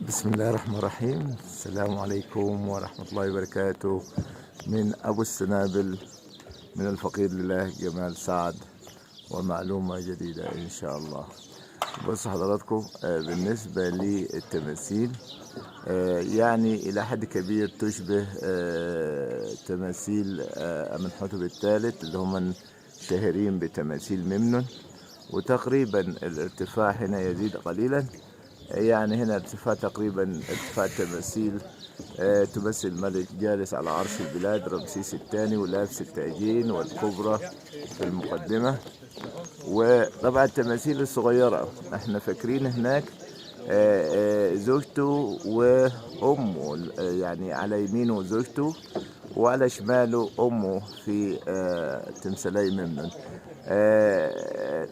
بسم الله الرحمن الرحيم. السلام عليكم ورحمة الله وبركاته. من أبو السنابل، من الفقير لله جمال سعد، ومعلومة جديدة إن شاء الله. بص حضراتكم، بالنسبة للتماثيل يعني إلى حد كبير تشبه تماثيل أمنحتب الثالث اللي هم شهيرين بتماثيل ممنون، وتقريبا الارتفاع هنا يزيد قليلا. يعني هنا ارتفاع تقريبا ارتفاع تماثيل تمثل الملك جالس على عرش البلاد رمسيس الثاني ولابس التاجين والكبرى في المقدمة. وطبعا التماثيل الصغيرة احنا فاكرين هناك زوجته وأمه، يعني على يمينه زوجته وعلى شماله أمه في تمثالي ممنون.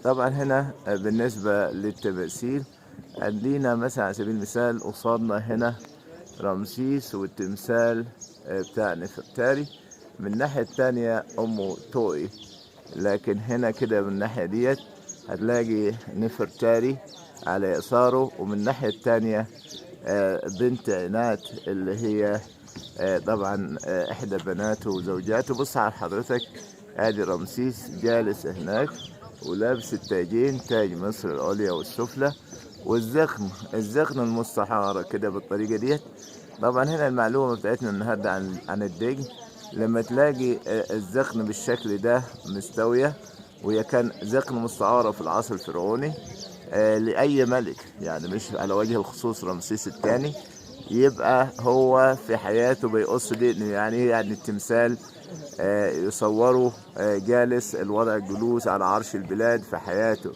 طبعا هنا بالنسبة للتماثيل عندنا مثلا على سبيل المثال قصادنا هنا رمسيس والتمثال بتاع نفرتاري، من الناحية التانية أمه توي، لكن هنا كده من الناحية ديت هتلاقي نفرتاري على يساره، ومن الناحية التانية بنت عنات اللي هي طبعا إحدى بناته وزوجاته. بص على حضرتك، ادي رمسيس جالس هناك ولابس التاجين، تاج مصر العليا والسفلى، والزخم المستحارة كده بالطريقة ديت. طبعا هنا المعلومة بتاعتنا النهاردة عن الدجل، لما تلاقي الزخم بالشكل ده مستوية، وهي كان زخم مستعارة في العصر الفرعوني لأي ملك، يعني مش على وجه الخصوص رمسيس الثاني، يبقى هو في حياته بيقص دقنه، يعني التمثال يصوروا جالس الوضع الجلوس على عرش البلاد في حياته.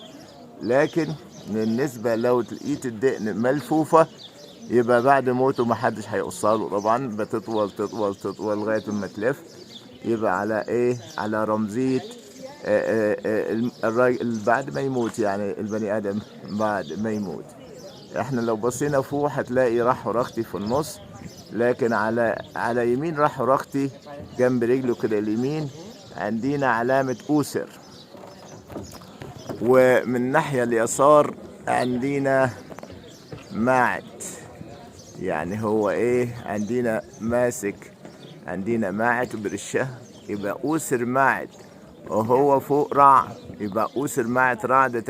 لكن بالنسبة لو لقيت الدقن ملفوفة، يبقى بعد موته محدش هيقصها له، طبعا بتطول تطول تطول لغاية ما تلف. يبقى على ايه؟ على رمزية الراجل بعد ما يموت، يعني البني آدم بعد ما يموت. احنا لو بصينا فوق هتلاقي راح ورختي في النص، لكن على يمين راح ورختي جنب رجله كده اليمين عندنا علامة أوسر، ومن الناحية اليسار عندنا ماعد. يعني هو ايه؟ عندنا ماسك، عندنا ماعد برشه، يبقى أوسر ماعد، وهو فوق رع، يبقى أوسر ماعد رع. ده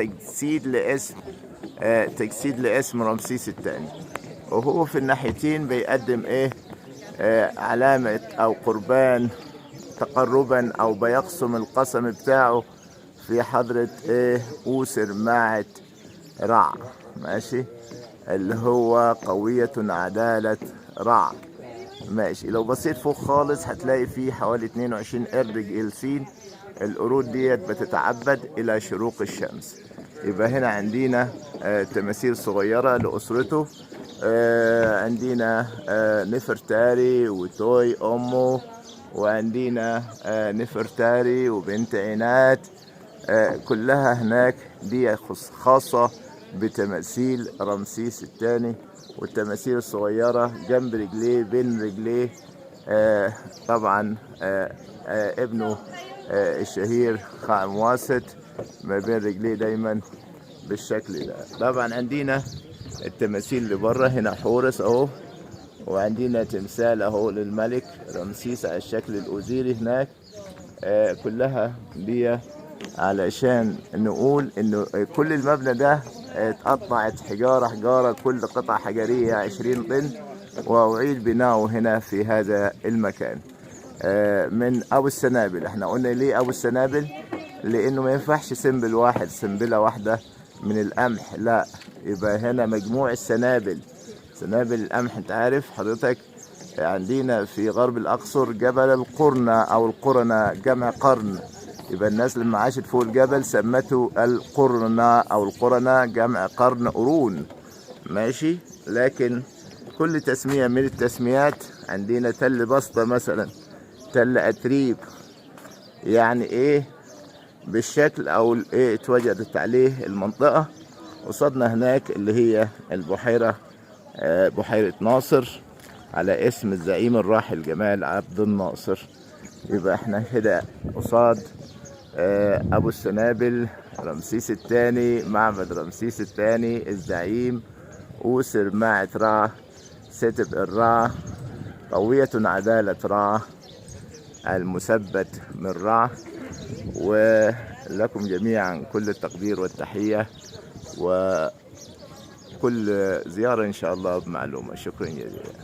تجسيد لاسم رمسيس الثاني. وهو في الناحيتين بيقدم ايه؟ علامة او قربان تقربا، او بيقسم القسم بتاعه في حضرة ايه؟ أوسر ماعد رع، ماشي، اللي هو قوية عدالة رع، ماشي. لو بصيت فوق خالص هتلاقي فيه حوالي 22 قرد جالسين، القرود ديت بتتعبد الى شروق الشمس. يبقى هنا عندنا تماثيل صغيرة لأسرته. عندنا نفرتاري وتوي أمه، وعندنا نفرتاري وبنت عنات، كلها هناك دي خاصة بتماثيل رمسيس الثاني. والتماثيل الصغيرة جنب رجليه بين رجليه طبعا ابنه الشهير خائم واسط ما بين رجليه دايما بالشكل ده. طبعا عندنا التماثيل اللي بره هنا حورس اهو، وعندنا تمثال اهو للملك رمسيس على الشكل الأوزيري هناك. كلها دي علشان نقول انه كل المبنى ده اتقطعت حجارة حجارة، كل قطعة حجرية 20 طن، وأعيد بناؤه هنا في هذا المكان. من أبو السنابل. احنا قلنا ليه أبو السنابل؟ لأنه ما ينفعش سنبل واحد، سنبلة واحدة من القمح، لا، يبقى هنا مجموع السنابل، سنابل القمح. انت عارف حضرتك عندنا في غرب الأقصر جبل القرنة أو القرنة جمع قرن، يبقى الناس لما عاشت فوق الجبل سمته القرنة أو القرنة جمع قرن قرون، ماشي. لكن كل تسمية من التسميات، عندنا تل بسطة مثلا، تل أتريب، يعني إيه؟ بالشكل أو إيه اتوجدت عليه المنطقة. قصادنا هناك اللي هي البحيرة، بحيرة ناصر على اسم الزعيم الراحل جمال عبد الناصر. يبقى احنا كده قصاد ابو السنابل رمسيس الثاني، معبد رمسيس الثاني الزعيم، أوسر ماعة را ستب الرا قوية عدالة را المثبت من را. ولكم جميعا كل التقدير والتحية وكل زيارة إن شاء الله بمعلومة. شكرا جزيلا.